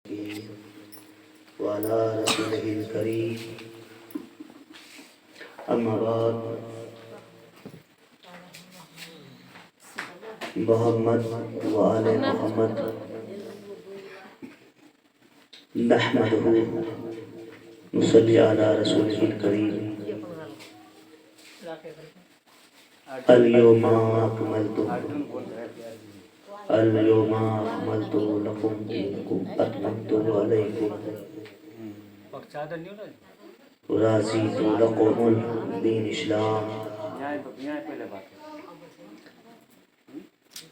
وعلى رسوله الكريم أما بعد محمد وآل محمد نحمده نصلي على رسوله الكريم اليوم أكملت لكم دينكم أتممت عليكم ورضيت لكم الدين اسلام.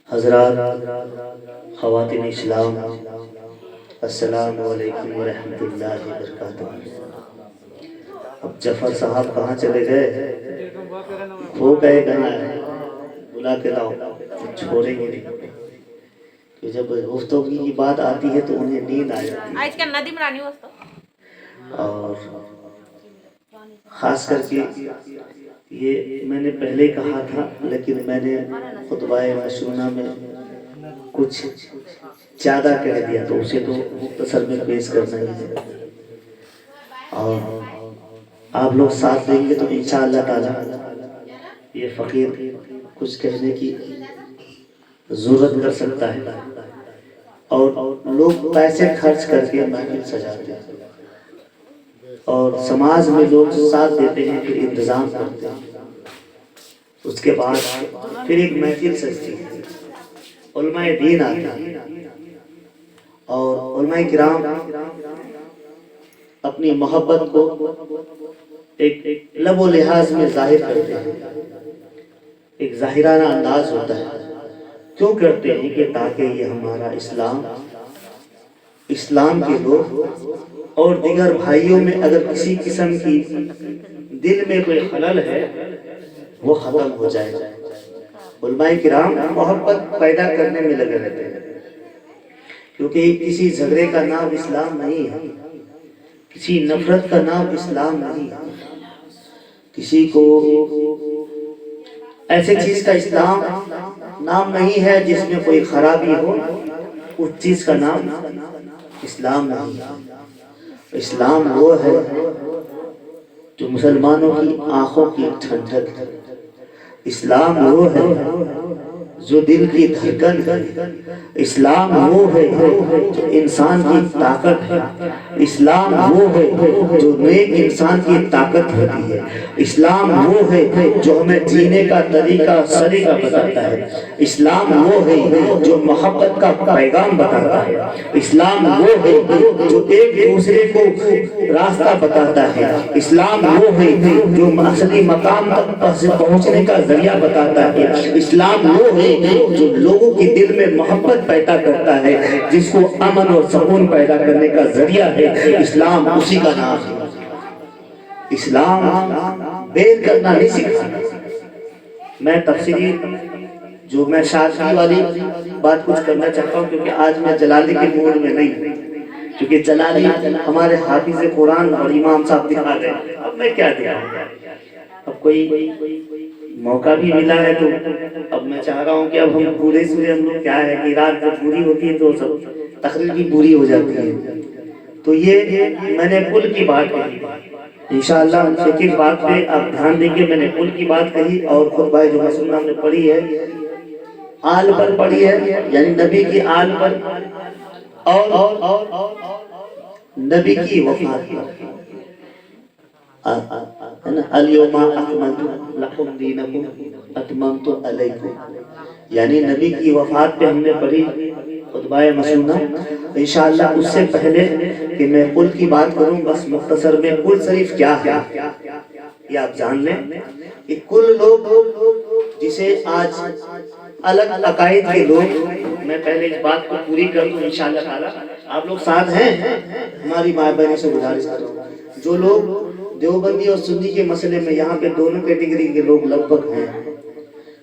حضرات، خواتین اسلام، السلام علیکم ورحمۃ اللہ وبرکاتہ. اب جعفر صاحب کہاں چلے گئے؟ وہ گئے کہاں ہے؟ بلا کے لاؤ، چھوڑیں گے نہیں. تو جب گفتگو کی بات آتی ہے تو انہیں نیند آ جاتی ہے. اور خاص کر کے یہ میں نے پہلے کہا تھا، لیکن میں نے خطبہ مشرونہ میں کچھ زیادہ کہہ دیا، تو اسے تو مختصر میں پیش کرنا ہی ہے. اور آپ لوگ ساتھ دیں گے تو انشاءاللہ تعالی یہ فقیر کچھ کہنے کی ضرورت کر سکتا ہے. اور لوگ پیسے خرچ کر کے محفل سجاتے ہیں اور سماج میں لوگ ساتھ دیتے ہیں، پھر انتظام کرتے ہیں. اس کے بعد پھر ایک محفل سجتی ہے، علماء دین آتے ہیں اور علماء کرام اپنی محبت کو ایک لب و لحاظ میں ظاہر کرتے ہیں. ایک ظاہرانہ انداز ہوتا ہے. کیوں کرتے ہیں؟ کہ تاکہ یہ ہمارا اسلام کے لوگ اور دیگر بھائیوں میں اگر کسی قسم کی دل میں کوئی خلل ہے وہ ختم ہو جائے. علماء کرام محبت پیدا کرنے میں لگے رہتے ہیں، کیونکہ کسی جھگڑے کا نام اسلام نہیں ہے، کسی نفرت کا نام اسلام نہیں ہے، کسی کو ایسے چیز کا اسلام نام نہیں ہے جس میں کوئی خرابی ہو، اس چیز کا نام اسلام نہیں ہے. اسلام وہ ہے جو مسلمانوں کی آنکھوں کی ٹھنڈک ہے. اسلام وہ ہے جو دل کی دھڑکن ہے. اسلام وہ ہے جو انسان کی طاقت ہے. اسلام وہ ہے جو نیک انسان کی طاقت ہوتی ہے. اسلام وہ ہے جو ہمیں جینے کا طریقہ سلیقہ بتاتا ہے. اسلام وہ ہے جو محبت کا پیغام بتاتا ہے. اسلام وہ ہے جو ایک دوسرے کو راستہ بتاتا ہے. اسلام وہ ہے جو اصلی مقام تک پہنچنے کا ذریعہ بتاتا ہے. اسلام وہ ہے جو لوگوں کے دل میں محبت پیدا کرتا ہے، جس کو امن اور سکون پیدا کرنے کا ذریعہ ہے. اسلام اسی کا نام ہے. اسلام بیر کرنا نہیں سکھاتا. میں تفسیری جو میں شادی والی بات کچھ کرنا چاہتا ہوں، کیونکہ آج میں جلالی کے موڈ میں نہیں ہوں، کیونکہ جلالی ہمارے حافظ قرآن اور امام صاحب دکھا رہے ہیں. اب میں کیا دکھاؤں؟ اب کوئی موقع بھی ملا ہے تو اب میں چاہ رہا ہوں کہ اب ہم پورے سورے ہم لوگ کیا ہے کہ رات جب پوری ہوتی ہے تو سب تقریر بھی پوری ہو جاتی ہے. تو یہ میں نے کل کی بات کہی. انشاءاللہ ایک ایک بات پہ آپ دھیان دیں گے. میں نے کل کی بات کہی اور خطبہ جو مسلمہ ہم نے پڑھی ہے آل پر پڑھی ہے، یعنی نبی کی آل پر اور نبی کی وفات پر. اليوم اکملت لکم دینکم اتممت علیکم، یعنی نبی کی وفات پہ ہم نے پڑھی خطبہ مسنونہ. انشاءاللہ اس سے پہلے کہ میں قل کی بات کروں، بس مختصر میں قل شریف کیا ہے یہ آپ جان لیں. کہ کل لوگ جسے آج الگ عقائد کے لوگ، میں پہلے اس بات کو پوری کر دوں انشاءاللہ تعالی. آپ لوگ ساتھ ہیں؟ ہماری ماں بہنوں سے گزارش کر رہا ہوں، جو لوگ دیوبندی اور سنی کے مسئلے میں یہاں پہ دونوں کیٹیگری کے لوگ لگ بھگ ہیں،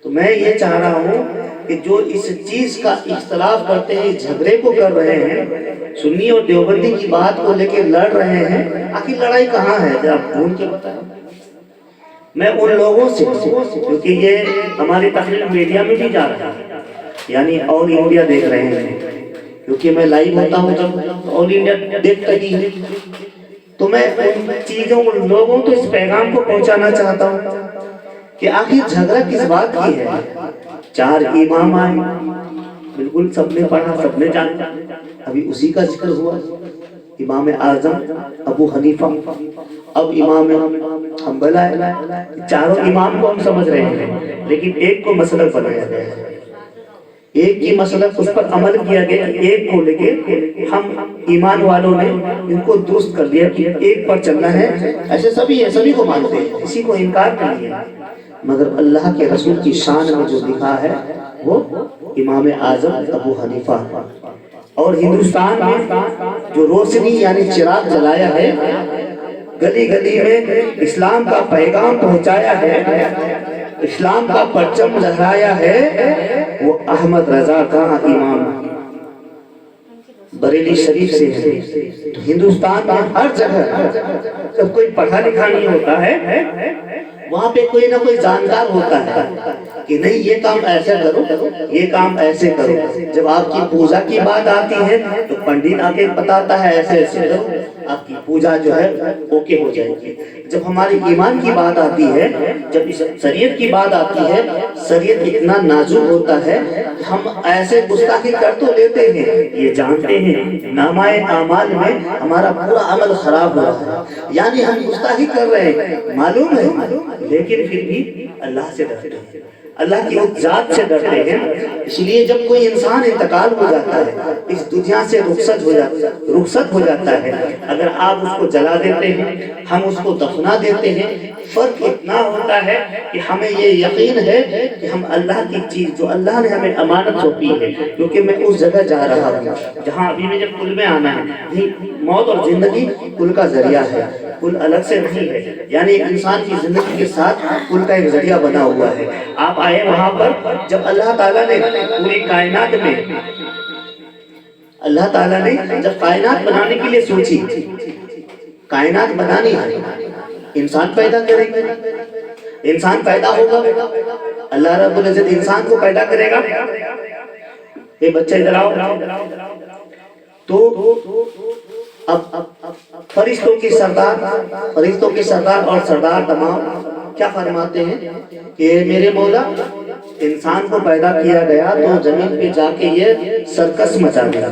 تو میں یہ چاہ رہا ہوں کہ جو اس چیز کا اختلاف کرتے ہیں، جھگڑے کو کر رہے ہیں، سنی اور دیوبندی کی بات کو لے کے لڑ رہے ہیں، آخر لڑائی کہاں ہے؟ ذرا ڈھونڈ کے بتائیں. میں ان لوگوں سے، کیونکہ یہ ہماری تقریر میڈیا میں بھی جا رہا ہے، یعنی اور انڈیا دیکھ رہے ہیں کیونکہ میں لائیو ہوتا ہوں جب آل انڈیا دیکھتا ہی ہے، تو میں ان چیزوں لوگوں تو اس پیغام کو پہنچانا چاہتا ہوں کہ آخر جھگڑا کس بات کی ہے؟ 4 امام آئے، بالکل سب نے پڑھا، سب نے جانا، ابھی اسی کا ذکر ہوا، امام اعظم ابو حنیفہ، اب امام حنبل آئے، چاروں امام کو ہم سمجھ رہے ہیں، لیکن ایک کو مسلک بنایا گیا ہے، ایک کی مسلک اس پر عمل کیا گیا، ایک کو لے کے ہم ایمان والوں نے ان کو درست کر دیا کہ ایک پر چلنا ہے، ایسے سبھی ہے، سبھی کو مانتے ہیں، کسی کو انکار نہیں ہے، مگر اللہ کے رسول کی شان میں جو لکھا ہے وہ امام اعظم ابو حنیفہ، اور ہندوستان میں جو روشنی یعنی چراغ جلایا ہے، گلی گلی میں اسلام کا پیغام پہنچایا ہے، اسلام کا پرچم لہرایا ہے، وہ احمد رضا خان امام بریلی شریف سے ہے۔ تو ہندوستان میں ہر جگہ جب کوئی پڑھا لکھا نہیں ہوتا ہے، وہاں پہ کوئی نہ کوئی جانکار ہوتا ہے کہ نہیں یہ کام ایسے کرو، یہ کام ایسے کرو۔ جب آپ کی پوجا کی بات آتی ہے تو پنڈت آ کے بتاتا ہے ایسے ایسے کرو، آپ کی پوجا جو ہے اوکے ہو جائے گی۔ جب ہماری ایمان کی بات آتی ہے، جب شریعت کی بات آتی ہے، شریعت اتنا نازک ہوتا ہے کہ ہم ایسے گستاخی کر تو لیتے ہیں، یہ جانتے ہیں نامہ اعمال میں ہمارا پورا عمل خراب ہوا ہے، یعنی ہم گستاخی کر رہے ہیں، معلوم ہے، لیکن پھر بھی اللہ سے ڈرتے ہیں، اللہ کی اس ذات سے ڈرتے ہیں۔ اس لیے جب کوئی انسان انتقال ہو جاتا ہے، اس دنیا سے رخصت ہو جاتا ہے، اگر آپ اس کو جلا دیتے ہیں، ہم اس کو دفنا دیتے ہیں، فرق اتنا ہوتا ہے کہ ہمیں یہ یقین ہے کہ ہم اللہ کی چیز جو اللہ نے ہمیں امانت سونپی ہے، کیونکہ میں اس جگہ جا رہا ہوں جہاں ابھی میں جب کل میں آنا ہے، موت اور زندگی کل کا ذریعہ ہے، کل الگ سے نہیں ہے، یعنی ایک انسان کی زندگی کے ساتھ کل کا ایک ذریعہ بنا ہوا ہے۔ آپ آئے وہاں پر جب اللہ تعالیٰ نے پوری کائنات میں، اللہ تعالیٰ نے جب کائنات بنانے کے لیے سوچی، کائنات بنانی ہے، انسان پیدا کریں گے، انسان پیدا ہوگا، اللہ رب العزت انسان کو پیدا کرے گا، اے بچہ ادھر آؤ، تو اب فرشتوں کے سردار اور سردار تمام کیا فرماتے ہیں کہ میرے مولا انسان کو پیدا کیا گیا تو زمین پہ جا کے یہ سرکس مچا دیا،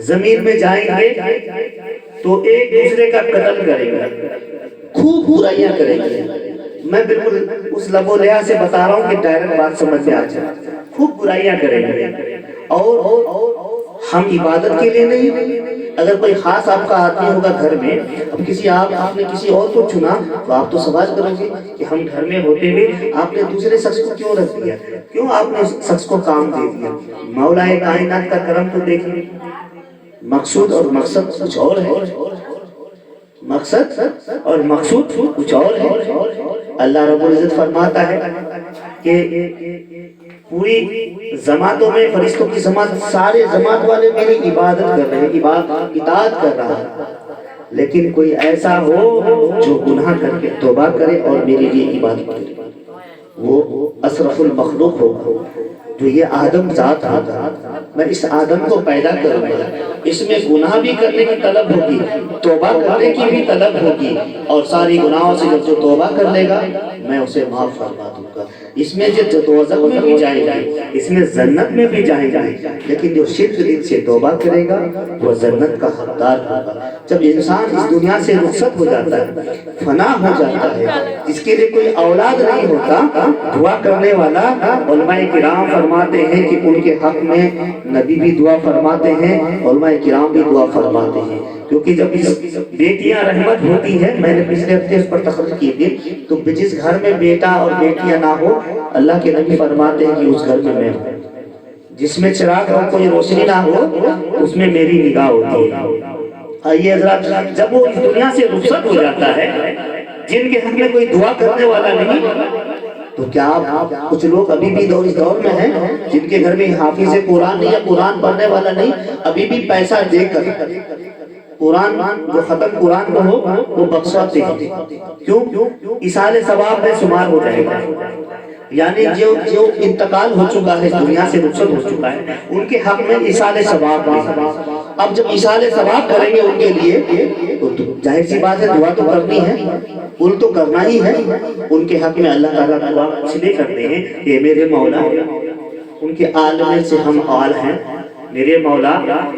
زمین میں جائیں گے تو ایک دوسرے کا قتل کریں گے، خوب برائیاں کریں گے۔ میں بالکل اس لب و لحاظ سے بتا رہا ہوں کہ ڈائریکٹ بات سمجھ میں آ جائے، خوب برائیاں کریں گے، اور ہم عبادت کے لیے نہیں، اگر کوئی خاص آپ کا آدمی ہوگا گھر میں، اب آپ نے کسی اور کو چنا تو آپ تو سوال کرو گے کہ ہم گھر میں ہوتے ہوئے آپ نے دوسرے شخص کو کیوں رکھ دیا، کیوں آپ نے شخص کو کام دے دیا۔ مولا کائنات کا کرم تو دیکھیں، مقصود اور مقصد کچھ اور ہے، مقصد اور مقصود کچھ اور ہے۔ اللہ رب العزت فرماتا ہے کہ پوری جماعتوں میں، فرشتوں کی جماعت، سارے جماعت والے میری عبادت کر رہے ہیں، اطاعت کر رہا ہے، لیکن کوئی ایسا ہو جو گناہ کر کے توبہ کرے اور میرے لیے عبادت کرے، وہ اشرف المخلوق ہو، جو یہ آدم ذات ہوگا، میں اس آدم کو پیدا کروں گا، اس میں گناہ بھی کرنے کی طلب ہوگی، توبہ کرنے کی بھی طلب ہوگی، اور ساری گناہوں سے جب جو توبہ کر لے گا میں اسے معاف فرما دوں گا۔ اس میں جو دوزخ میں بھی جائے گا، اس میں جنت میں بھی جائے گا، لیکن جو شرک دل سے توبہ کرے گا وہ جنت کا حقدار ہوگا۔ جب انسان اس دنیا سے رخصت ہو جاتا ہے، فنا ہو جاتا ہے، جس کے لیے کوئی اولاد نہیں ہوتا، دعا کرنے والا علماء کرام فرماتے ہیں کہ ان کے حق میں نبی بھی دعا فرماتے ہیں، علماء کرام بھی دعا فرماتے ہیں، کیونکہ جب بیٹیاں رحمت ہوتی ہے، میں نے پچھلے ہفتے اس پر تقریر کی تھی، تو جس گھر میں بیٹا اور بیٹیاں نہ ہو، اللہ کے نبی فرماتے ہیں کہ اس گھر میں میں ہوں، جس میں چراغ اور کوئی روشنی نہ ہو اس میں میری نگاہ ہوتی ہے۔ آئیے حضرات، جب وہ اس دنیا سے رخصت ہو جاتا ہے، جن کے حق میں کوئی دعا کرنے والا نہیں، تو کیا آپ کچھ لوگ ابھی بھی اس دور میں ہیں جن کے گھر میں حافظ قرآن نہیں یا قرآن پڑھنے والا نہیں، ابھی بھی پیسہ دے کر قرآن جو ختم قرآن کو ہو وہ بخشواتے ہیں، کیوں؟ ایصال ثواب میں شمار ہو جائے گا، یعنی جو انتقال ہو چکا ہے، دنیا سے رخصت ہو چکا ہے، ان کے حق میں ایصال ثواب ہے۔ اب جب ایصال ثواب کریں گے ان کے لیے تو ظاہر سی بات ہے دعا تو کرنی ہے، قل تو کرنا ہی ہے۔ ان کے حق میں اللہ تعالیٰ دعا اس لیے کرتے ہیں کہ میرے مولا، ان کے آل میں سے ہم آل ہیں، میرے مولا۔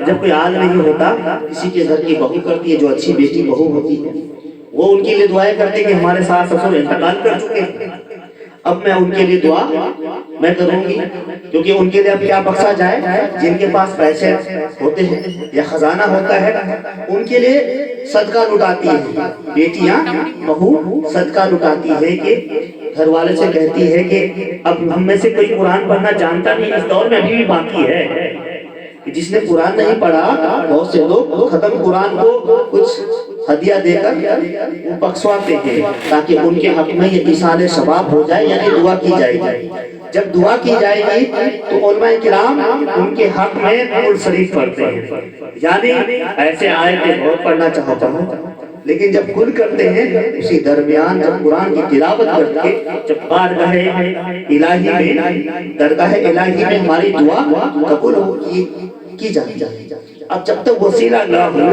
جب کوئی آل نہیں ہوتا، کسی کے گھر کی بہو کرتی ہے، جو اچھی بیٹی بہو ہوتی ہے، وہ ان کے لیے دعائیں کرتے کہ ہمارے ساس سسر انتقال کر چکے ہیں، اب میں ان کے لیے دعا میں کروں گی، کیونکہ ان کے لیے اب کیا بخشا جائے۔ جن کے پاس پیسے ہوتے ہیں یا خزانہ ہوتا ہے، ان کے لیے صدقہ لٹاتی ہے بیٹیاں، بہو صدقہ لٹاتی ہے کہ گھر والے سے کہتی ہے کہ اب ہم میں سے کوئی قرآن پڑھنا جانتا نہیں، اس دور میں ابھی بھی باقی ہے جس نے قرآن نہیں پڑھا، بہت سے لوگ ختم قرآن کو کچھ ہدیہ دے کر وہ بخشواتے ہیں تاکہ ان کے حق میں یہ ایصال ثواب ہو جائے، یعنی دعا کی جائے گی۔ جب دعا کی جائے گی تو علماء کرام ان کے حق میں قرآن شریف پڑھتے ہیں، یعنی ایسے آیتیں بہت پڑھنا چاہتا ہوں، لیکن جب کل کرتے ہیں اسی درمیان جب قرآن کی تلاوت کر کے جب بارگاہ الہی میں، درگاہ الہی میں ہماری دعا قبول کی جاتی ہے۔ اب جب تک وسیلہ نہ ہو،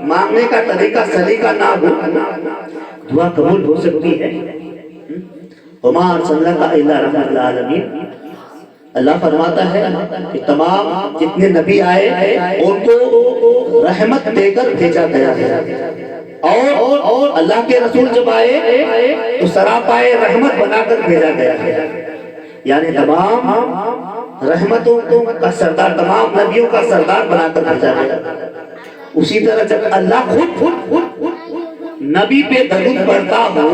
مانگنے کا طریقہ سلیقہ نہ ہو، دعا قبول ہو سکتی ہے۔ وما ارسلناک الا رحمۃ للعالمین، اللہ فرماتا ہے کہ تمام جتنے نبی آئے ان کو رحمت دے کر بھیجا گیا ہے، اور اللہ کے رسول جب آئے تو سراپائے رحمت بنا کر بھیجا گیا ہے، یعنی تمام رحمتوں کا سردار، تمام نبیوں کا سردار بنا کر بھیجا گیا۔ اسی طرح جب اللہ خود نبی پہ درود پڑھتا ہو،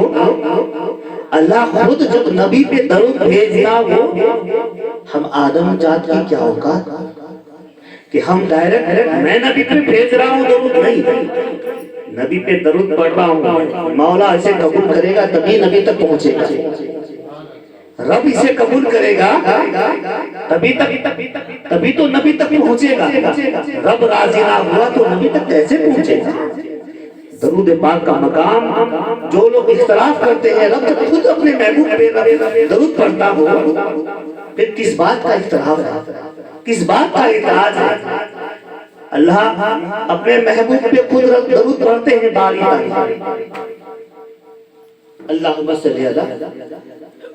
اللہ خود جب نبی پہ درود بھیجتا ہو، ہم آدم ذات کی کیا اوقات کہ ہم ڈائریکٹ میں نبی پہ بھیج رہا ہوں درود، نہیں، نبی پہ درود پڑھ رہا ہوں، مولا اسے قبول کرے گا تبھی نبی تک پہنچے گا، رب اسے قبول کرے گا تبھی تو نبی تک پہنچے گا، رب راضی نہ ہوا تو نبی تک کیسے پہنچے گا؟ درود پاک کا مقام جو لوگ اختلاف کرتے ہیں، رب جب خود اپنے محبوب پہ درود پڑھتا ہو پھر کس بات کا اختلاف ہے، کس بات کا اعتراض ہے؟ اللہ اپنے محبوب پہ خود درود پڑھتے ہیں باری باری۔ اللہم صلی علی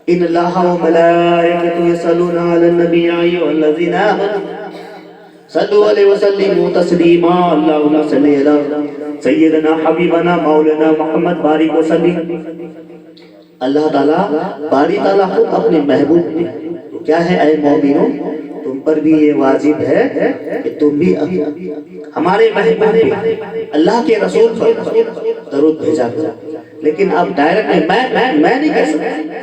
ان اللہ و ملائکتہ یصلون علی النبی یا ایھا الذین آمنوا صلوا علیہ وسلموا تسلیما۔ اللہم صلی علی سیدنا حبیبنا مولانا محمد بارک وسلم۔ اللہ تعالیٰ باری تعالیٰ خود اپنے محبوب پہ کیا ہے، اے مومنوں تم پر بھی یہ واجب ہے کہ تم بھی ہمارے محبوب پہ اللہ کے رسول پر درود بھیجا کرو۔ لیکن اب ڈائریکٹ میں نہیں کہہ سکتا،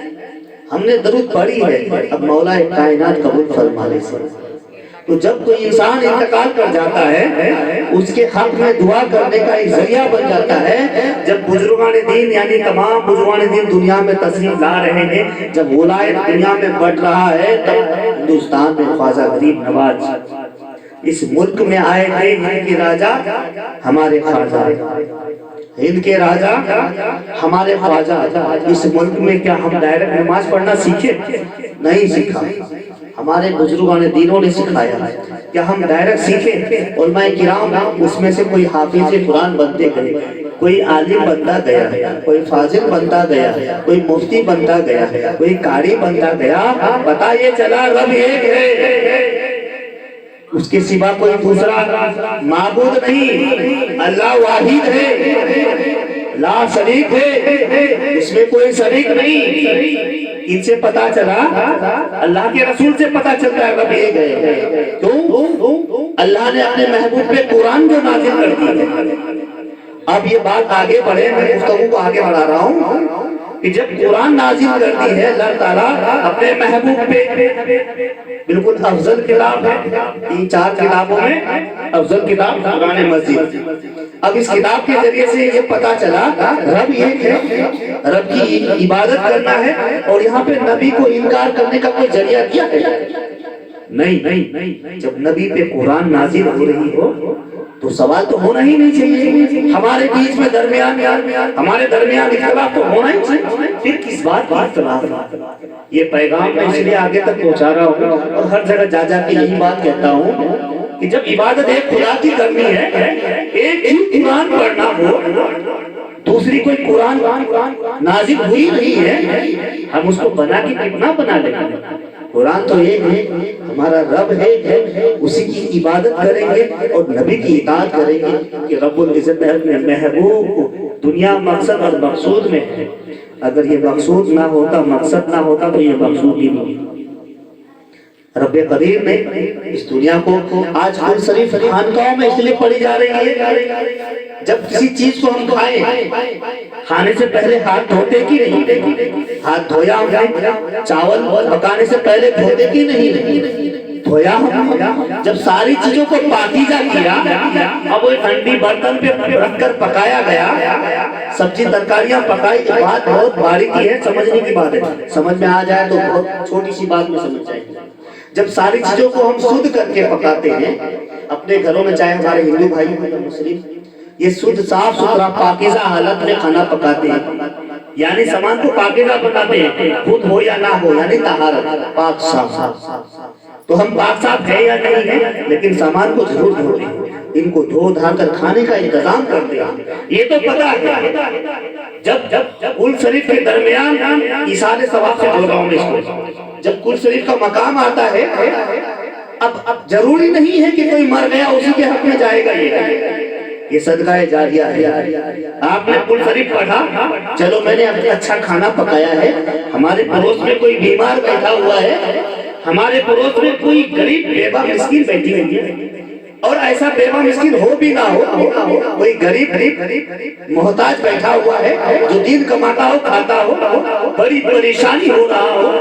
ہم نے درود پڑھی ہے، اب مولا کائنات قبول فرما لے سے۔ تو جب کوئی انسان انتقال کر جاتا ہے، اس کے حق میں دعا کرنے کا ایک ذریعہ بن جاتا ہے۔ جب بزرگان دین یعنی تمام بزرگان دین دنیا میں تشریف لا رہے ہیں، جب ولایت دنیا میں بڑھ رہا ہے، تب ہندوستان میں خواجہ غریب نواز اس ملک میں آئے تھے، ہند کے راجہ ہمارے خواجہ، ہند کے راجہ ہمارے خواجہ۔ اس ملک میں کیا ہم ڈائریکٹ نماز پڑھنا سیکھے؟ نہیں سیکھا، ہمارے بزرگان دینوں نے سکھایا۔ کیا ہم ڈائریکٹ سیکھے؟ علماء کرام اس میں سے کوئی حافظ قرآن بنتے گئے، کوئی عالم بنتا گیا، کوئی فاضل بنتا گیا، کوئی مفتی بنتا گیا، کوئی قاری بنتا گیا، پتہ یہ چلا رب ایک ہے، اس کے سوا کوئی دوسرا معبود نہیں، اللہ واحد ہے، لا شریک ہے، اس میں کوئی شریک نہیں۔ ان سے پتا چلا، اللہ کے رسول سے پتا چلتا ہے رب ایک ہے۔ کیوں؟ اللہ نے اپنے محبوب پہ قرآن جو نازل کر دی۔ اب یہ بات آگے بڑھے، میں گفتگو کو آگے بڑھا رہا ہوں کہ جب قرآن نازل کرتی ہے اللہ تعالیٰ اپنے محبوب پہ، بالکل افضل کتاب ہے، 3-4 کتابوں میں افضل کتاب قرآن مجید۔ اب اس کتاب کے ذریعے سے یہ پتا چلا رب ایک ہے، رب کی عبادت کرنا ہے، اور یہاں پہ نبی کو انکار کرنے کا کوئی ذریعہ کیا ہے؟ نہیں۔ جب نبی پہ قرآن نازل ہو رہی ہو تو سوال تو ہونا ہی نہیں چاہیے، ہمارے بیچ میں ہمارے درمیان اختلاف تو ہونا ہی چاہیے، پھر کس بات کا اختلاف؟ یہ پیغام میں اس لیے آگے تک پہنچا رہا ہوں اور ہر جگہ جا جا کے یہی بات کہتا ہوں کہ جب عبادت ایک خدا کی کرنی ہے، ایک ہی قرآن پڑھنا ہو، دوسری کوئی قرآن نازل ہوئی نہیں ہے، ہم اس کو بنا کے کتنا بنا لیں گے؟ قرآن تو ایک ہے، ہمارا رب ہے، اسی کی عبادت کریں گے اور نبی کی اطاعت کریں گے کہ رب العزت نے اپنے محبوب کو دنیا مقصد اور مقصود میں ہے۔ اگر یہ مقصود نہ ہوتا، مقصد نہ ہوتا تو یہ مقصود ہی نہیں۔ رب قدیر نے اس دنیا کو آج کل شریف خانقاہوں میں اس لیے پڑھی جا رہی ہے، جب کسی چیز کو ہم کھائیں، کھانے سے پہلے ہاتھ دھوتے کی نہیں؟ ہاتھ دھویا ہم؟ چاول پکانے سے پہلے دھوتے کی نہیں؟ دھویا ہم؟ جب ساری چیزوں کو پاکیزہ کیا، اب وہ ٹھنڈی برتن پہ رکھ کر پکایا گیا، سبزی ترکاریاں پکائی، بات بہت باریکی ہے، سمجھنے کی بات ہے، سمجھ میں آ جائے تو بہت چھوٹی سی بات میں سمجھ جائے گی۔ جب ساری چیزوں کو ہم شدھ کر کے پکاتے ہیں اپنے گھروں میں، چاہے ہمارے ہندو بھائی ہوں یا مسلم، یہ شدھ صاف ستھرا پاکیزہ حالت میں کھانا پکاتے ہیں، یعنی سامان کو پاکیزہ بناتے ہیں، خود ہو یا نہ ہو، یعنی طہارت، پاک صاف۔ تو ہم پاک صاف ہیں یا نہیں ہیں، لیکن سامان کو ضرور دھوتے ہیں، ان کو دھو دھا کر کھانے کا انتظام کرتے ہیں۔ یہ تو پتہ ہے جب کل شریف کے درمیان ایصال ثواب سے جوڑ رہا ہوں اس کو، جب کل شریف کا مقام آتا ہے، اب ضروری نہیں ہے کہ کوئی مر گیا اسی کے حق میں جائے گا، یہ صدقہ جاریہ ہے۔ آپ نے کل شریف پڑھا، چلو میں نے اچھا کھانا پکایا ہے، ہمارے پڑوس میں کوئی بیمار بیٹھا ہوا ہے، ہمارے پڑوس میں کوئی غریب بیوہ مسکین بیٹھی ہوئی ہے، اور ایسا بیوہ مسکین ہو بھی نہ ہو، کوئی غریب محتاج بیٹھا ہوا ہے جو دین کماتا ہو، کھاتا ہو، بڑی پریشانی ہو رہا ہو،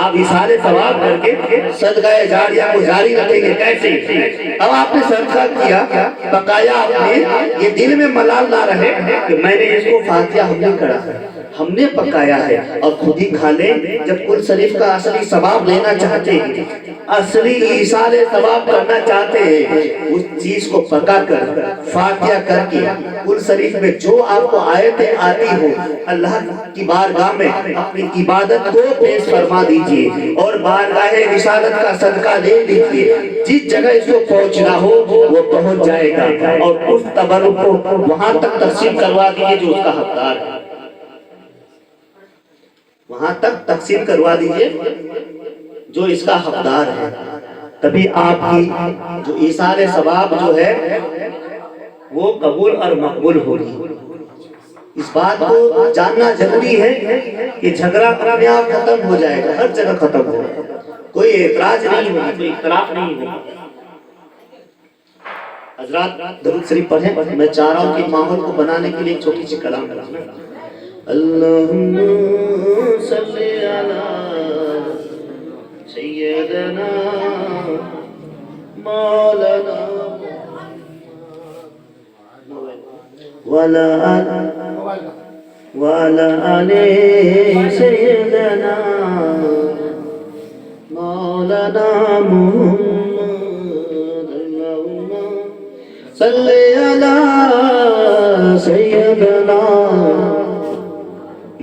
آپ اِسارے ثواب کر کے صدقہ جاریہ کو جاری رکھیں گے۔ کیسے؟ اب آپ نے صدقہ کیا، پکایا آپ نے، یہ دل میں ملال نہ رہے کہ میں نے اس کو فاتحہ ہم نے کڑا ہے، ہم نے پکایا ہے، اور خود ہی کھا لیں۔ جب کل شریف کا اصلی ثواب لینا چاہتے ہیں، اصلی ایصال ثواب کرنا چاہتے ہیں، اس چیز کو پکا کر فاتحہ کر کے کل شریف میں جو آپ کو آیتیں آتی ہو، اللہ کی بارگاہ میں اپنی عبادت کو پیش فرما دیجئے اور بارگاہ رسالت کا صدقہ لے لیجئے۔ جس جگہ اس کو پہنچنا ہو وہ پہنچ جائے گا، اور اس تبرک کو وہاں تک تقسیم کروا دیجئے جو اس کا حقدار ہے، وہاں تک تقسیم کروا دیجئے جو اس کا حقدار ہے، تبھی آپ کی جو ایصال ثواب جو ہے وہ قبول اور مقبول ہوگی۔ اس بات کو جاننا ضروری ہے کہ جھگڑا اپنے آپ ختم ہو جائے گا، ہر جگہ ختم ہوگا، کوئی اعتراض نہیں ہوگا، کوئی اختلاف نہیں ہوگا۔ حضرات درود شریف پڑھیں، میں چاہ رہا ہوں کہ ماحول کو بنانے کے لیے ایک چھوٹی سی کلام کریں۔ اللہم صلی علی سیدنا مولانا وعلى آل سيدنا مولانا محمد اللهم صل على سيدنا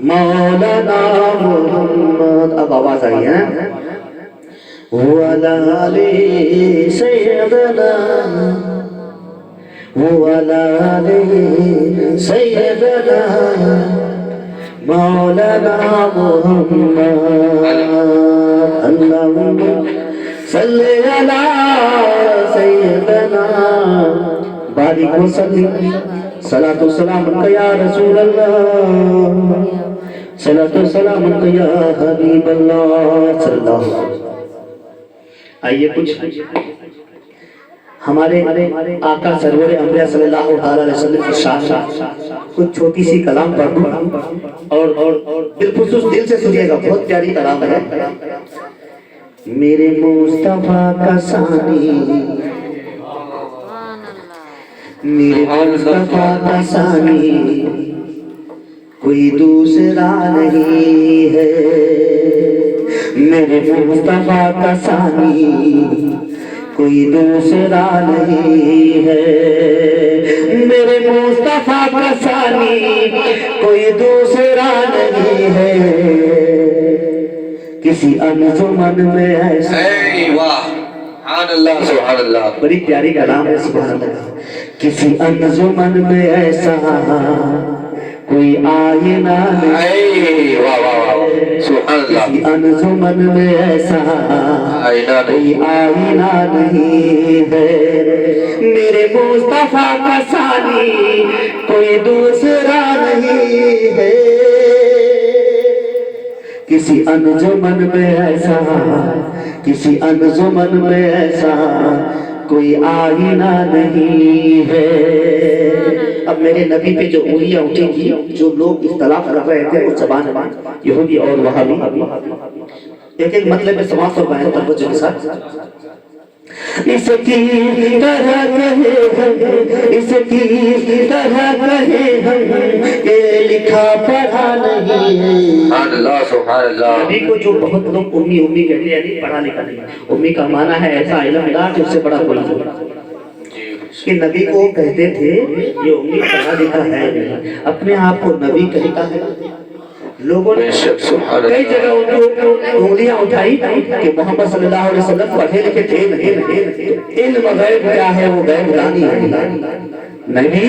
مولانا محمد۔ اب آواز آئی ہے، وعلى آل سيدنا وعلى آل سيدنا مولانا محمد اللهم صل على سيدنا بارك وسلم صلاة والسلام يا رسول الله صلاة والسلام يا حبيب الله صلی اللہ علیہ وسلم۔ آئیے کچھ ہمارے آقا سرور انبیاء صلی اللہ علیہ وسلم کی شان کچھ چھوٹی سی کلام پڑھ دوں اور بالخصوص دل سے سنیے گا، بہت پیاری کلام ہے۔ میرے مصطفیٰ کا ثانی، میرے مصطفیٰ کا ثانی کوئی دوسرا نہیں ہے، میرے مصطفیٰ کا ثانی کوئی دوسرا نہیں ہے، میرے مصطفیٰ کا ثانی کوئی دوسرا نہیں ہے، کسی انجمن میں ایسا. واہ سبحان اللہ سبحان اللہ. بڑی پیاری کلام ہے سبحان اللہ. کسی انجمن میں ایسا کوئی آئینہ نہیں. واہ واہ واہ سبحان اللہ. کسی انجمن میں ایسا کوئی آئینہ نہیں ہے. میرے مصطفیٰ کا ثانی کوئی دوسرا نہیں ہے. کسی انجمن میں ایسا کسی انجمن میں ایسا کوئی آئینہ نہیں ہے. اب میرے نبی پہ جو انگلیاں اٹھی تھی، جو لوگ اختلاف کر رہے تھے اس زبان میں، یہودی اور وہابی، ایک ایک مطلب سماعت فرمائیں توجہ کے ساتھ. اس کی طرح کہے ہم، اس کی طرح کہے ہم کہ لکھا پڑھا نہیں ہے. سبحان اللہ سبحان اللہ. نبی کو جو بہت لوگ امی امی کہتے ہیں، یعنی پڑھا لکھا نہیں. امی کا معنی ہے ایسا علم دار جس سے بڑا کوئی نہیں. کہ نبی کو کہتے تھے یہ امی پڑھا لکھا ہے نہیں، اپنے آپ کو نبی کہتا ہے. لوگوں نے کئی جگہ ان کو انگلیاں اٹھائی کہ محمد صلی اللہ علیہ وسلم پڑھے لکھے تھے نہیں. علم غیب کیا ہے؟ وہ غیب دانی ہے. نبی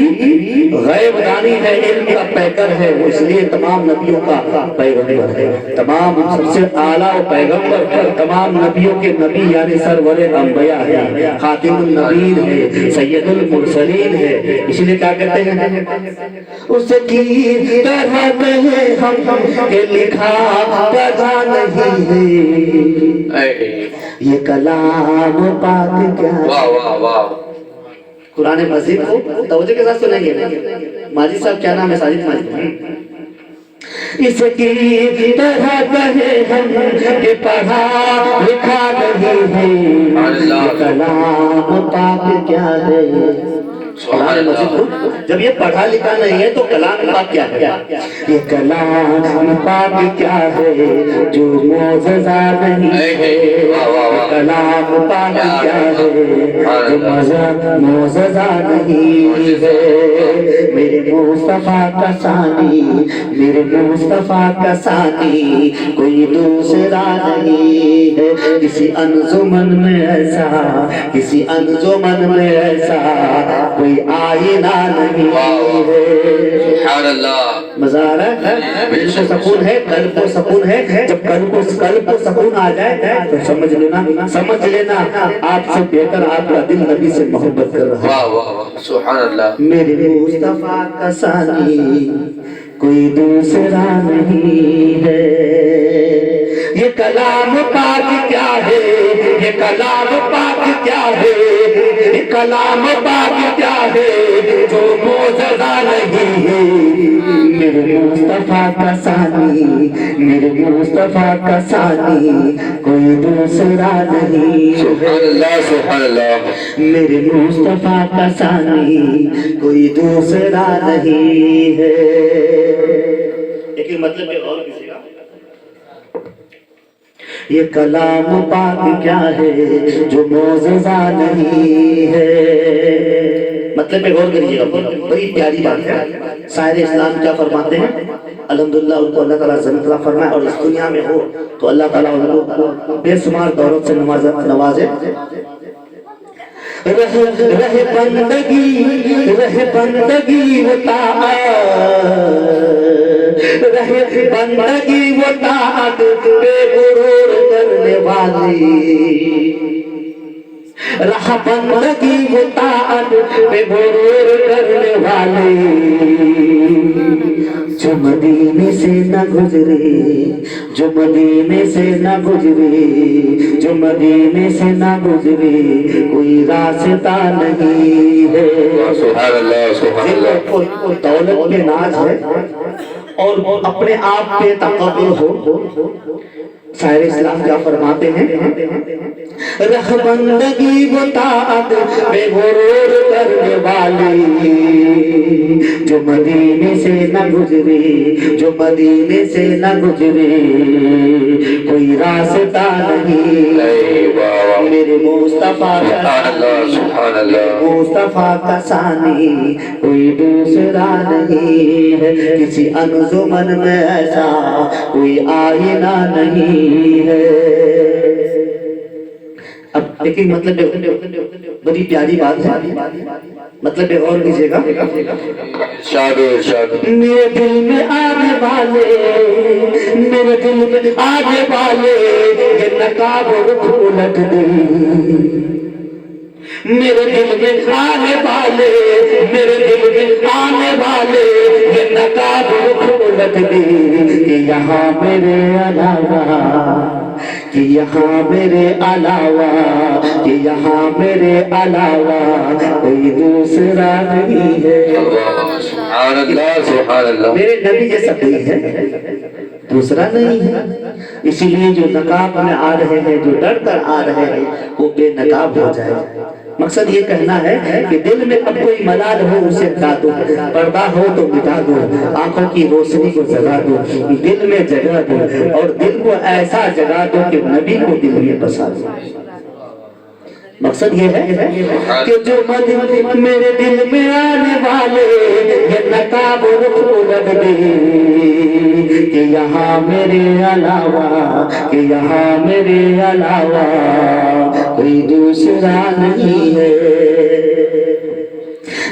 غیب دانی ہے، علم کا پیکر ہے. وہ اس لیے تمام نبیوں کا پیغمبر ہے، تمام سب سے اعلیٰ پیغمبر، تمام نبیوں کے نبی یعنی سرور انبیاء ہے، خاتم النبیین ہے، سید المرسلین ہے. اس لیے کیا کہتے ہیں؟ اس کی طرح کہیں ہم کہ لکھا پڑھا نہیں ہے. یہ کلام پاک کیا ہے؟ واہ واہ واہ. قرآن مجید کو توجہ کے ساتھ سنیں گے. ماجد صاحب کیا نام ہے؟ ساجد ماجد. اس کی طرح کہے ہم کہ پڑھا لکھا نہیں ہے. یہ کلام پاک کیا ہے؟ قرآن مجید کو جب یہ پڑھا لکھا نہیں ہے تو کلام پاک کیا ہے؟ یہ کلام پاک کیا ہے جو معجزہ نہیں ہے. کلام پاک کیا ہے جو معجزہ نہیں ہے. میرے مصطفیٰ کا ثانی، میرے مصطفیٰ کا ثانی کوئی دوسرا نہیں ہے. کسی انجمن میں ایسا کسی انجمن میں ایسا کوئی آئینہ نہیں ہے. سبحان اللہ. مزہ آ رہا ہے؟ دل کو سکون ہے، قلب کو سکون ہے. جب قلب کو سکون آ جائے تو سمجھ لینا آپ سے بہتر آپ کا دل نبی سے محبت کر رہا ہے. واہ واہ واہ سبحان اللہ. میرے مصطفیٰ کا ثانی کوئی دوسرا نہیں ہے. یہ کلام پاک کیا ہے؟ یہ کلام پاک کیا ہے؟ یہ کلام پاک کیا ہے جو معجزہ نہیں ہے. میرے مصطفیٰ کا ثانی، میرے مصطفیٰ کا ثانی کوئی دوسرا نہیں. سبحان اللہ سبحان اللہ. میرے مصطفیٰ کا ثانی کوئی دوسرا نہیں ہے. ایک مطلب ہے اور کسی کا. یہ کلام پاک کیا ہے جو معجزہ نہیں ہے. مطلب پہ غور کریے گا، بڑی پیاری بات ہے. شاعر اسلام کیا فرماتے ہیں؟ الحمدللہ ان کو اللہ تعالیٰ زمین عطا فرمائے اور اس دنیا میں ہو تو اللہ تعالیٰ ان کو بے شمار دولت سے نوازے. رہ بندگی و طاعت بے غرور کرنے والی. رہ بندگی و طاعت بے غرور کرنے والی. جو مدینے سے نہ گزرے، جو مدینے سے نہ گزرے، جو مدینے سے نہ گزرے کوئی راستہ نہیں ہے. سبحان اللہ سبحان اللہ. دولت پہ ناز ہے اور اپنے آپ پہ تکبر ہو. شاعر اسلام کیا فرماتے ہیں؟ رہ بندگی و طاعت بے غرور کرنے والی. جو مدینے سے نہ نہ گزرے جو مدینے سے نہ گزرے کوئی راستہ نہیں میرے مصطفیٰ کا ثانی کوئی دوسرا نہیں ہے کسی انجمن میں ایسا کوئی آئینہ نہیں ہے اب ایک مطلب بڑی پیاری بات ہے مطلب اور کیجیے گا میرے دل میں آنے والے میرے دل میں آنے والے یہ نقاب الٹ دے میرے دل میں آنے والے میرے دل میں آنے والے یہ نقاب الٹ دے کہ یہاں میرے علاوہ کہ یہاں میرے علاوہ کہ یہاں میرے علاوہ کوئی دوسرا نہیں ہے سبحان اللہ سبحان اللہ میرے نبی جیسا کوئی ہے دوسرا نہیں ہے اسی لیے جو نقاب میں آ رہے ہیں جو ڈر کر آ رہے ہیں وہ بے نقاب ہو جائے مقصد یہ کہنا ہے کہ دل میں اب کوئی ملال ہو اسے ہٹا دو پردہ ہو تو مٹا دو آنکھوں کی روشنی کو جگا دو دل میں جگہ دو اور دل کو ایسا جگا دو کہ نبی کو دل میں بسا دو مقصد یہ ہے کہ جو میرے دل میں آنے والے یہ نقاب الٹ دے کہ یہاں میرے علاوہ کہ یہاں میرے علاوہ کوئی دوسرا نہیں ہے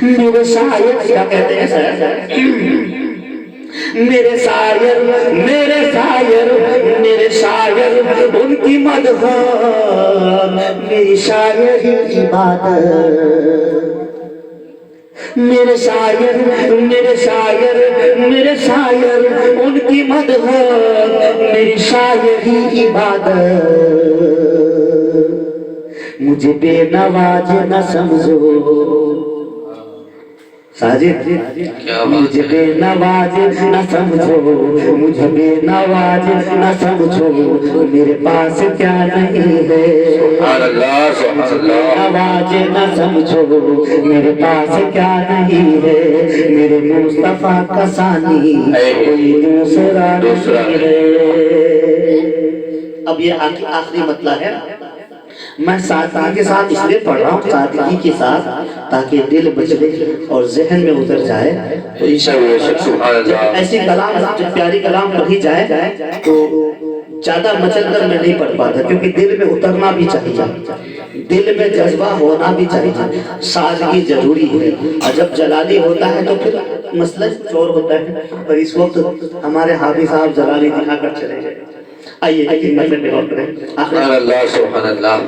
میرے شاعر کیا کہتے ہیں سر میرے شاعر میرے شاعر میرے شاعر ان کی مدح میری شاعری عبادت میرے شاعر میرے شاعر میرے شاعر ان کی مدح میری شاعری عبادت مجھے بے نواز نہ سمجھو ساجد مجھے بے نواز نہ سمجھو مجھے بے نواز نہ سمجھو میرے پاس کیا نہیں ہے سبحان اللہ سبحان اللہ نواز نہ سمجھو میرے پاس کیا نہیں ہے میرے مصطفیٰ کا ثانی کوئی دوسرا نہیں ہے اب یہ آخری مطلب ہے میں سادگی کے ساتھ اس لیے پڑھ رہا ہوں سادگی کے ساتھ تاکہ دل بچے اور ذہن میں اتر جائے تو انشاءاللہ ایسی کلام جب پیاری کلام پڑھی جائے تو زیادہ مچل کر میں نہیں پڑھ پاتا کیونکہ دل میں اترنا بھی چاہیے دل میں جذبہ ہونا بھی چاہیے سادگی ضروری ہے اور جب جلالی ہوتا ہے تو پھر مسئلہ چور ہوتا ہے اور اس وقت ہمارے حافظ صاحب جلالی دکھا کر چلے گئے آئیے مطلب میں غور کریں سبحان اللہ سبحان اللہ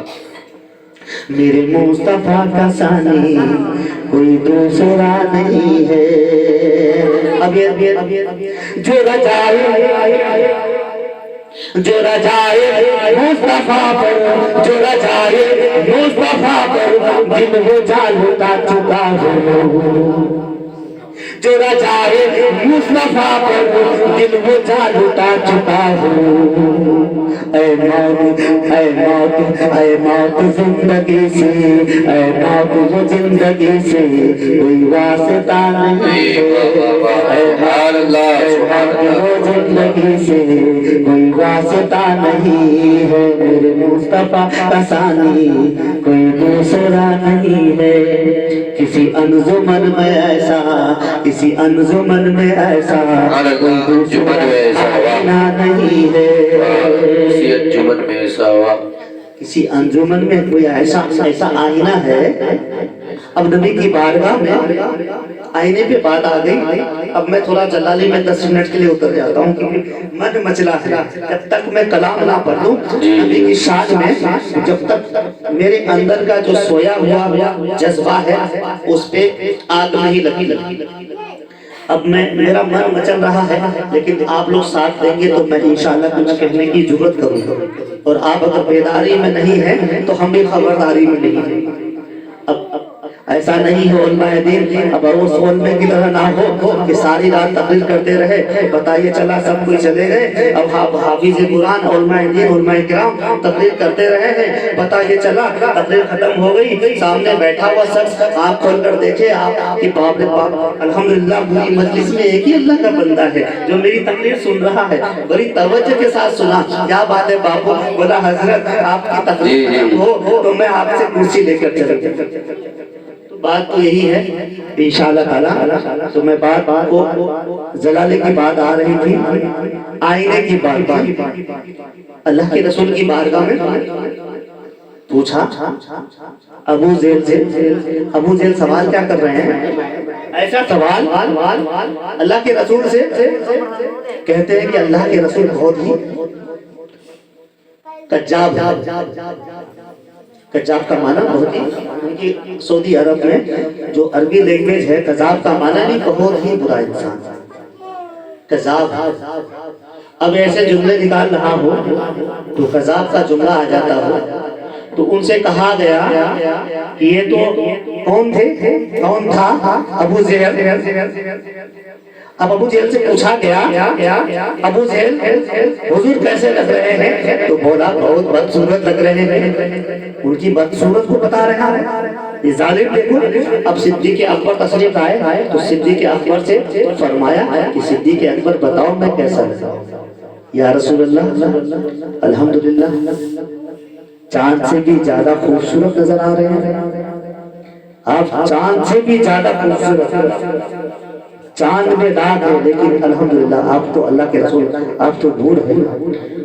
میرے مصطفیٰ کا ثانی کوئی دوسرا نہیں ہے اب جو رجائے مصطفیٰ پر جو رجائے مصطفیٰ پر دل وہ جالتا چکا ہو جو رجائے مصطفیٰ پر دل وہ جالتا چکا ہو اے موت اے موت اے موت زندگی سے اے موت وہ زندگی سے کوئی واسطہ نہیں ہے وہ زندگی سے کوئی واسطہ نہیں ہے میرے مصطفیٰ کا ثانی کوئی دوسرا نہیں ہے کسی انجمن میں ایسا کسی انجمن میں ایسا کوئی دوسرا نہیں ہے کسی انجمن میں ایسا ہوا کسی انجمن میں کوئی ایسا آئینہ ہے اب نبی کی بارگاہ میں آئینے پہ بات آ گئی اب میں تھوڑا جلالی میں 10 منٹ کے لیے اتر جاتا ہوں کیونکہ من مچلا ہے جب تک میں کلام نہ پڑھ لوں نبی کی شان میں جب تک میرے اندر کا جو سویا ہوا جذبہ ہے اس پہ آگ نہیں لگی اب میرا من مچل رہا ہے لیکن آپ لوگ ساتھ دیں گے تو میں انشاءاللہ کچھ کہنے کی جرات کروں گا اور آپ اگر بیداری میں نہیں ہیں تو ہم بھی خبرداری میں نہیں ہیں ایسا نہیں ہو علماء دین اب اس علماء کی طرح نہ ہو کہ ساری رات تقریر کرتے رہے، بتائیے چلا سب کوئی چلے گئے، اب حافظ قرآن علماء دین علماء کرام تقریر کرتے رہے ہیں، بتائیے چلا تقریر ختم ہو گئی، سامنے بیٹھا ہوا شخص آنکھ کھول کر دیکھے آپ کی باپ رے باپ، الحمدللہ پوری مجلس میں ایک ہی اللہ کا بندہ ہے جو میری تقریر سن رہا ہے، بڑی توجہ کے ساتھ سنا، کیا بات ہے باپو؟ بولا حضرت آپ کی تقریر ہو تو میں آپ سے کرسی لے کر چلوں۔ بات تو یہی ہے انشاءاللہ تعالی۔ تو میں بات کو جلالے کی بات آ رہی تھی، آئینے کی بات، اللہ کے رسول کی بارگاہ میں پوچھا ابو جہل سوال کیا کر رہے ہیں؟ ایسا سوال اللہ کے رسول سے کہتے ہیں کہ اللہ کے رسول بہت ہی کذاب ہے۔ کذاب کا معنی بہت ہی سعودی عرب میں جو عربی لینگویج ہے، کذاب کا معنی نہیں بہت ہی برا انسان، کذاب۔ اب ایسے جملے نکال رہا ہو تو کذاب کا جملہ آ جاتا ہو تو ان سے کہا گیا کہ یہ تو کون تھے؟ کون تھا؟ ابو جہل۔ اب ابو جہل سے پوچھا گیا ابو جہل حضور کیسے لگ رہے ہیں؟ تو بولا بہت بدصورت لگ رہے ہیں۔ ان کی بدصورت کو بتا رہا ہے یہ ظالم۔ دیکھو اب صدیق اکبر تشریف آئے تو صدیق اکبر سے فرمایا کہ صدیق اکبر بتاؤ میں کیسا لگا؟ یا رسول اللہ الحمدللہ چاند سے بھی زیادہ خوبصورت نظر آ رہے ہیں آپ، چاند سے بھی زیادہ خوبصورت، چاند میں داغ ہے لیکن الحمدللہ آپ تو اللہ کے رسول، آپ تو بوڑھ ہیں۔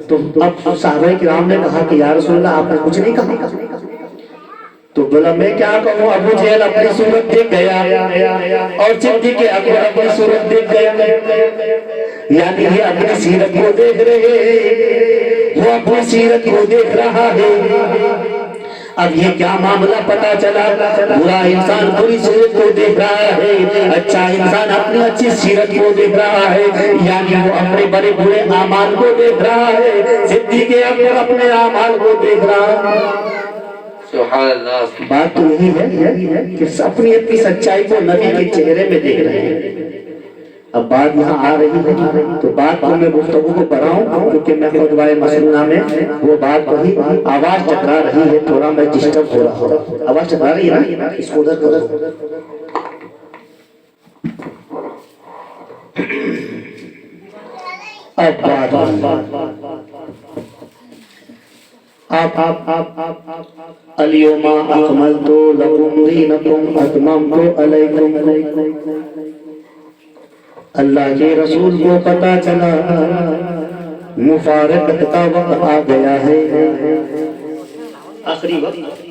تو اب صحابہ کرام نے کہا کہ یا رسول اللہ آپ نے کچھ نہیں کہا؟ تو بولا میں کیا کہوں، ابو جہل اپنی صورت دیکھ گیا اور صدیق اکبر اپنی صورت دیکھ گیا، یعنی یہ اپنی سیرت کو دیکھ رہے ہیں، وہ اپنی سیرت کو دیکھ رہا ہے۔ اب یہ کیا معاملہ پتا چلا؟ برا انسان بری سیرت کو دیکھ رہا ہے، اچھا انسان اپنی اچھی سیرت کو دیکھ رہا ہے، یعنی وہ اپنے بڑے برے اعمال کو دیکھ رہا ہے، صدیق اکبر اپنے اعمال کو دیکھ رہا ہے۔ سبحان اللہ۔ بات تو یہی ہے کہ اپنی اپنی سچائی کو نبی کے چہرے میں دیکھ رہے ہیں۔ اب بات یہاں آ رہی ہے تو بات کو میں گفتگو کو بڑھاؤں کیونکہ میں خطبہ مسنونہ میں وہ بات وہی آواز ٹکرا رہی ہے، تھوڑا میں ڈسٹرب ہو رہا ہوں۔ آواز ٹکرا رہی ہے نا، اس کو ادھر کرو۔ اب بات الیوم اکملت لکم دینکم اتممت علیکم۔ اللہ کے رسول کو پتا چلا مفارقت کا وقت آ گیا ہے، آخری وقت۔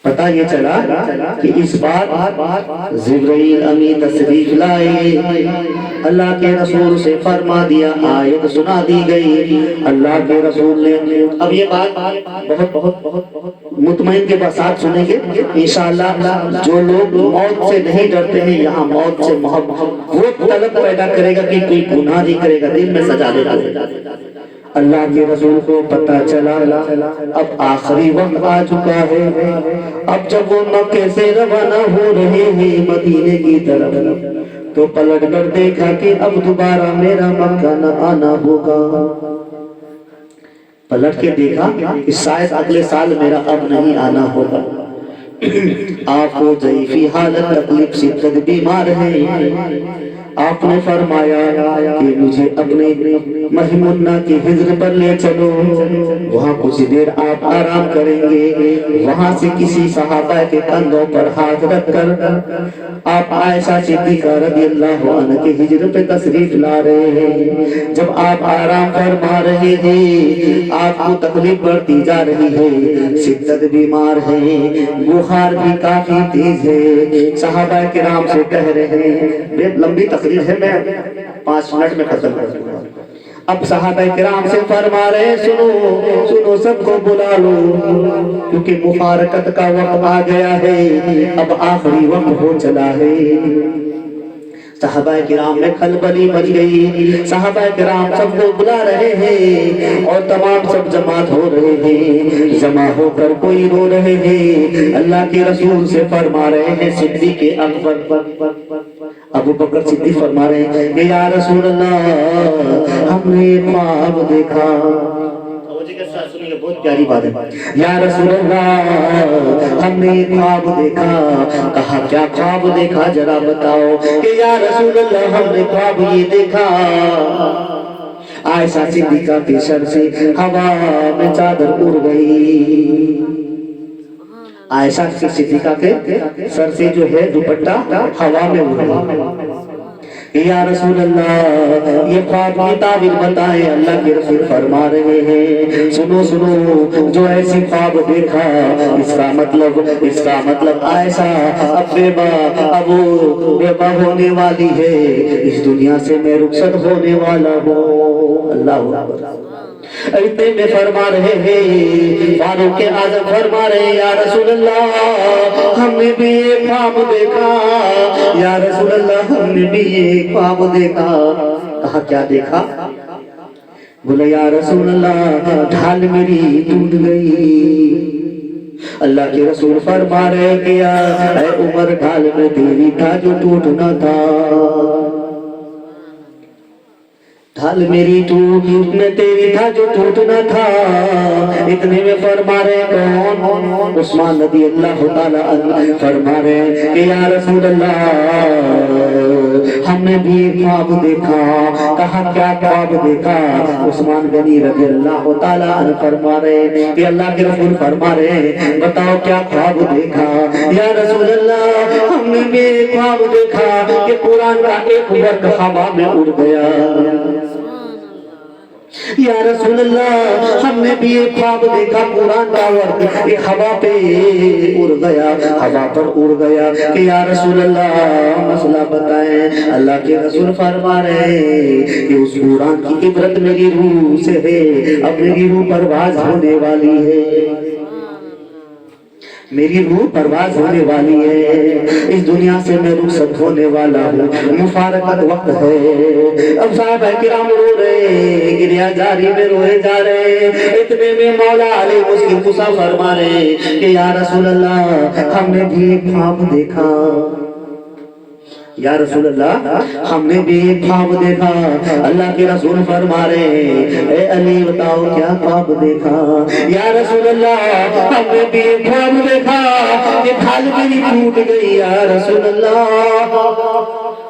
پتا یہ چلا کہ اس بات جبرائیل امین تشریف لائے، اللہ کے رسول سے فرما دیا، آیت سنا دی گئی اللہ کے رسول نے۔ اب یہ بات بہت مطمئن کے ساتھ سنیں گے انشاءاللہ۔ جو لوگ موت سے نہیں ڈرتے ہیں یہاں موت سے محبت وہ طلب پیدا کرے گا کہ کوئی گناہ نہیں کرے گا، دل میں سجا دے گا۔ اللہ کے رسول کو پتا چلا اب آخری وقت آ چکا ہے، اب جب وہ مکے سے روانہ ہو رہے ہیں مدینے کی طرف تو پلٹ کر دیکھا کہ اب دوبارہ میرا مکہ نہ آنا ہوگا۔ پلٹ کے دیکھا کہ شاید اگلے سال میرا اب نہیں آنا ہوگا۔ آپ کو ضعیفی حالت تکلیف شدت بیمار ہے، آپ نے فرمایا کہ مجھے اپنے مہمنہ کی حجر پر لے چلو، وہاں کچھ دیر آپ آرام کریں گے۔ وہاں سے کسی صحابہ کے کندھوں پر ہاتھ رکھ کر آپ عائشہ صدیقہ رضی اللہ عنہ کی حجر پہ تشریف لا رہے ہیں۔ جب آپ آرام فرما رہے ہیں آپ کو تکلیف بڑھتی جا رہی ہے، شدت بیمار ہے، بخار بھی کافی تیز ہے۔ صحابہ کرام سے کہہ رہے ہیں، بے لمبی تقریر ہے، میں 5 منٹ میں ختم کر دوں گا۔ اب صحابہ کرام سے فرما رہے سنو سب کو بلا لو کیونکہ مفارقت کا وقت آ گیا ہے، اب آخری وقت ہو چلا ہے۔ صحابہ کرام میں کھلبلی مچ گئی، صحابہ کرام سب کو بلا رہے ہیں اور تمام سب جماعت ہو رہے ہیں، جمع ہو کر کوئی رو رہے ہیں، اللہ کے رسول سے فرما رہے ہیں، صدیق اکبر ابو بکر صدیق فرما رہے ہیں کہ یا رسول اللہ ہم نے خواب دیکھا، بہت پیاری بات ہے، یا رسول اللہ ہم نے خواب دیکھا، کہا کیا خواب دیکھا ذرا بتاؤ، کہ یا رسول اللہ ہم نے خواب یہ دیکھا، عائشہ صدیقہ کے سر سے ہوا میں چادر اڑ گئی، عائشہ صدیقہ کے سر سے جو ہے دوپٹہ ہوا میں اڑ گئی، یا رسول اللہ یہ خواب کی تعبیر بتائیں، اللہ کے رسول فرما رہے ہیں سنو سنو، جو ایسی خواب دیکھا اس کا مطلب عائشہ اب بے ماں ہونے والی ہے، اس دنیا سے میں رخصت ہونے والا ہوں، اللہ اکبر، اتنے میں فرما رہے ہیں فاروق اعظم فرما رہے ہیں یا رسول اللہ ہم نے بھی ایک خواب دیکھا، یا رسول اللہ ہم نے بھی ایک خواب دیکھا، کہا کیا دیکھا، بولے یا رسول اللہ ڈھال میری ٹوٹ گئی، اللہ کے رسول فرما رہے کہ اے عمر ڈھال میں تیری تھا جو ٹوٹنا تھا، ڈھال میری ٹوٹ میں تیری تھا جو ٹوٹنا تھا، اتنے میں فرما رہے کون، عثمان رضی اللہ تعالیٰ عنہ فرما رہے کہ یا رسول اللہ ہم نے بھی خواب دیکھا، کہا کیا خواب دیکھا، عثمان غنی رضی اللہ تعالیٰ عنہ فرما رہے کہ اللہ کے رسول فرما رہے بتاؤ کیا خواب دیکھا، یا رسول اللہ ہم نے بھی خواب دیکھا کہ قرآن کا ایک ورق ہوا میں اڑ گیا، یا رسول اللہ ہم نے بھی ایک خواب دیکھا قرآن کا ورق یہ ہوا پہ اڑ گیا، ہوا پر اڑ گیا، کہ یا رسول اللہ مسئلہ بتائیں، اللہ کے رسول فرما رہے ہیں کہ اس قرآن کی عبرت میری روح سے ہے، اب میری روح پرواز ہونے والی ہے، میری روح پرواز ہونے والی ہے، اس دنیا سے میں رخصت ہونے والا ہوں، مفارقت وقت ہے، اب صحابہ کرام رو رہے گریہ جاری میں روئے جا رہے، اتنے میں مولا علی مسکن قصہ فرما رہے کہ یا رسول اللہ ہم نے بھی ایک خواب دیکھا، یا رسول اللہ ہم نے بھی ایک خواب دیکھا، اللہ کے رسول فرما رہے اے علی بتاؤ کیا خواب دیکھا، یا رسول اللہ ہم نے بھی ایک خواب دیکھا کہ ڈھال میری ٹوٹ گئی، یا رسول اللہ،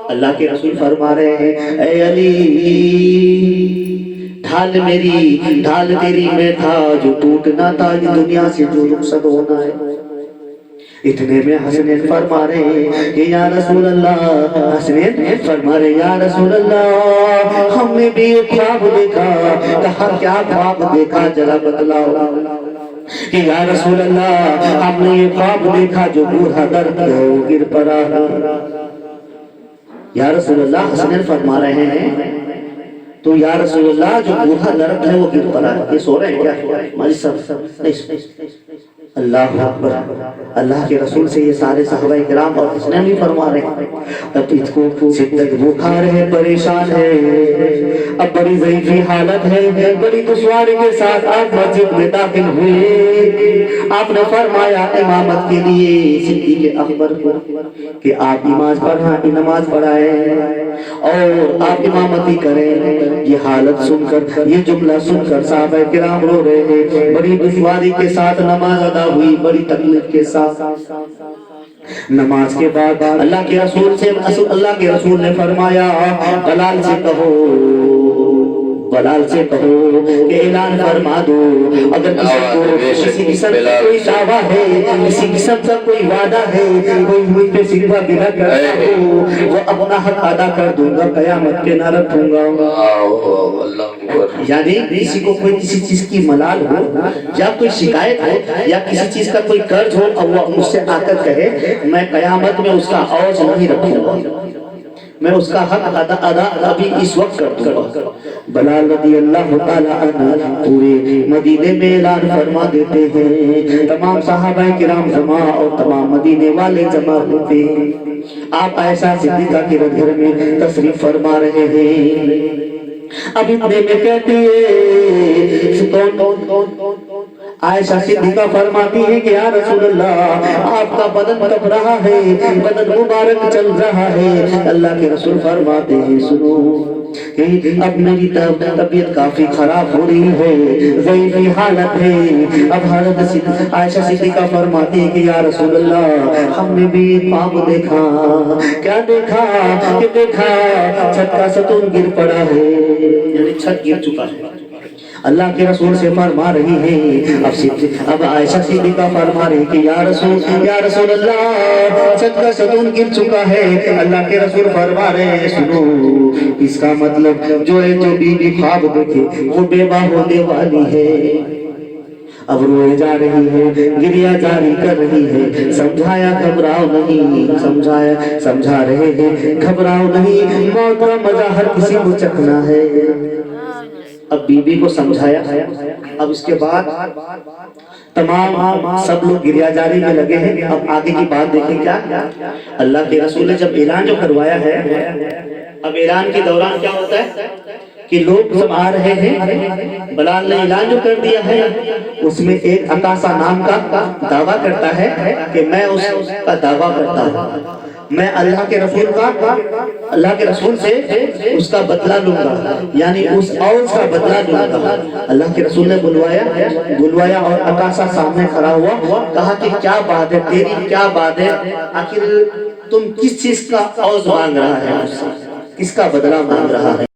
اللہ کے رسول فرما رہے ہیں اے علی ڈھال تیری میں تھا جو ٹوٹنا تھا، یہ دنیا سے جو رخصت ہونا ہے، اتنے میں حسنین فرما رہے کہ یا رسول اللہ، حسنین فرما رہے یا رسول اللہ ہم نے بھی ایک خواب دیکھا، کہا کیا خواب دیکھا ذرا بتلاؤ، کہ یا رسول اللہ ہم نے یہ خواب دیکھا جو بوڑھا درد گر پڑا، یا رسول اللہ حسنین فرما رہے ہیں تو یا رسول اللہ جو بوڑھا درد ہے وہ گر پڑا ہے، یہ سو رہے ہیں کیا ہماری سب، اللہ اکبر، اللہ کے رسول سے یہ سارے صحابہ کرام اور حسنین بھی فرما رہے ہیں، اب اس کو شدت بخار ہے، پریشان ہے، اب بڑی ضعیفی حالت ہے، بڑی دشواری کے ساتھ آپ مسجد میں داخل ہوئے، آپ نے فرمایا امامت کے لیے صدیق اکبر کو کہ آپ نماز پڑھائیں اور آپ امامتی کریں، یہ حالت سن کر یہ جملہ سن کر صحابہ کرام رو رہے ہیں، بڑی دشواری کے ساتھ نماز ادا ہوئی، بڑی تکلیف کے ساتھ، نماز کے بعد اللہ کے رسول نے فرمایا بلال سے کہو کہ اعلان فرما دو، اگر کسی قسم کا کوئی دعویٰ ہے، کسی قسم کا کوئی وعدہ ہے، کوئی مجھ پہ سکوہ بنا کرتا ہو، وہ اپنا حق ادا کر دوں گا، قیامت کے نہ رکھوں گا، یعنی کسی کو کوئی کسی چیز کی ملال ہو یا کوئی شکایت ہو یا کسی چیز کا کوئی قرض ہو اور وہ مجھ سے آ کر کہے میں قیامت میں اس کا عوض نہیں رکھوں گا، میں اس کا حق ادا ابھی اس وقت کر دوں گا۔ بلال رضی اللہ تعالیٰ عنہ پورے مدینے میں اعلان فرما دیتے ہیں، تمام صحابہ کرام جمع اور تمام مدینے والے جمع ہوتے ہیں۔ آپ عائشہ صدیقہ کے گھر میں تشریف فرما رہے ہیں، اب اتنے میں کہتی ہے عائشہ صدیقہ فرماتی ہے کہ یا رسول اللہ آپ کا بدن تپ رہا ہے، بدن مبارک چل رہا ہے۔ اللہ کے رسول فرماتے ہیں سنو کہ اب میری طبیعت کافی خراب ہو رہی ہے، ضعیفی حالت ہے۔ اب حضرت عائشہ صدیقہ فرماتی ہے کہ یا رسول اللہ ہم نے بھی خواب دیکھا۔ کیا دیکھا؟ کہ دیکھا چھت کا ستون گر پڑا ہے، یعنی چھت گر چکا ہے۔ اللہ کے رسول سے فرما رہی ہے، اب عائشہ صدیقہ فرما رہی کہ یا رسول اللہ چھت کا ستون گر چکا ہے۔ اللہ کے رسول فرما رہے ہیں سنو اس کا مطلب جو ہے جو بیوی خواب دیکھے وہ بیوہ ہونے والی ہے۔ اب روئے جا رہی ہے، گریہ جاری کر رہی ہے، سمجھایا گھبراؤ نہیں، سمجھا رہے ہیں گھبراؤ نہیں، موت کا مزہ ہر کسی کو چکھنا ہے۔ اب بی بی کو سمجھایا، اب اس کے بعد تمام سب لوگ گریہ جاری میں لگے ہیں۔ اب آگے کی بات دیکھیں کیا اللہ کے رسول نے جب اعلان جو کروایا ہے، اب اعلان کے دوران کیا ہوتا ہے کہ لوگ سب آ رہے ہیں، بلال نے اعلان جو کر دیا ہے اس میں ایک عکاسہ نام کا دعویٰ کرتا ہے کہ میں اس کا دعویٰ کرتا ہوں، میں اللہ کے رسول سے اس کا بدلہ لوں گا، یعنی اس اوس کا بدلہ لوں گا۔ اللہ کے رسول نے بلوایا اور عکاسہ سامنے کھڑا ہوا، کہا کہ کیا بات ہے تیری، کیا بات ہے، آخر تم کس چیز کا اوس مانگ رہا ہے، کس کا بدلہ مانگ رہا ہے؟